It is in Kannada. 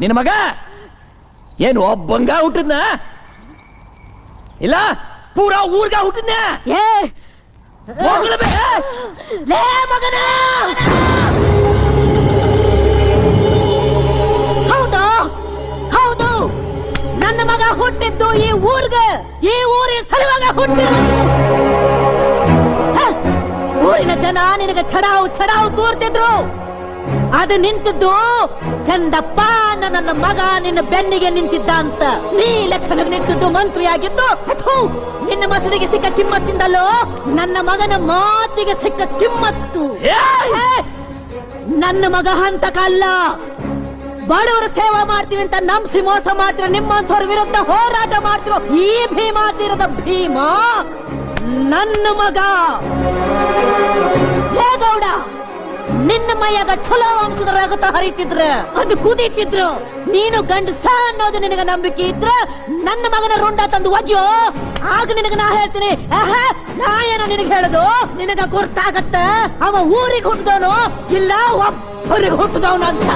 ನಿನ್ನ ಮಗ ಏನು ಒಬ್ಬಂಗ ಹುಟ್ಟಿದ್ನ ಇಲ್ಲ ಪೂರಾ ಊರ್ಗ ಹುಟ್ಟಿದ್ನ ಮಗನ ಹೌದು ಹೌದು ನನ್ನ ಮಗ ಹುಟ್ಟಿದ್ದು ಈ ಊರಿನ ಸಲುವಾಗ ಹುಟ್ಟಿರೋದು. ಊರಿನ ಜನ ನಿನಗೆ ಛಡಾವು ತೋರ್ತಿದ್ರು. ಅದು ನಿಂತಿದ್ದು ಚಂದಪ್ಪ ನನ್ನ ಮಗ ನಿನ್ನ ಬೆನ್ನಿಗೆ ನಿಂತಿದ್ದ ಅಂತ. ನೀ ಎಲೆಕ್ಷನ್ ನಿಂತಿದ್ದು ಮಂತ್ರಿ ಆಗಿದ್ದು ನಿನ್ನ ಮಸಡಿಗೆ ಸಿಕ್ಕ ಕಿಮ್ಮತ್ತಿಂದಲೋ ನನ್ನ ಮಗನ ಮಾತಿಗೆ ಸಿಕ್ಕ ಕಿಮ್ಮತ್ತು. ನನ್ನ ಮಗ ಹಂತಕಲ್ಲ, ಬಡವರ ಸೇವಾ ಮಾಡ್ತೀವಿ ಅಂತ ನಂಬಿಸಿ ಮೋಸ ಮಾಡ್ತಿರೋ ನಿಮ್ಮಂಥವ್ರ ವಿರುದ್ಧ ಹೋರಾಟ ಮಾಡ್ತಿರೋ ಈ ಭೀಮಾತೀರದ ಭೀಮ ನನ್ನ ಮಗ. ಹೇ ಗೌಡ, ನಿನ್ನ ಮೈಯಾಗ ಚಲೋ ವಂಶದ ರಗತ ಹರಿತಿದ್ರ, ಅದು ಕುದೀತಿದ್ರು. ನೀನು ಗಂಡಸ ಅನ್ನೋದು ನಿನಗ ನಂಬಿಕೆ ಇದ್ರ ನನ್ನ ಮಗನ ರುಂಡ ತಂದು ಒಗ್ಯೋ. ಆಗ ನಿನಗ ನಾ ಹೇಳ್ತೀನಿ, ನಾ ಏನೋ ನಿನಗೆ ಹೇಳುದು ನಿನಗ ಗುರ್ತಾಗತ್ತ. ಅವ ಊರಿಗೆ ಹುಟ್ಟಿದವನು ಇಲ್ಲ ಒಬ್ಬರಿಗೆ ಹುಟ್ಟಿದವನು ಅಂತ.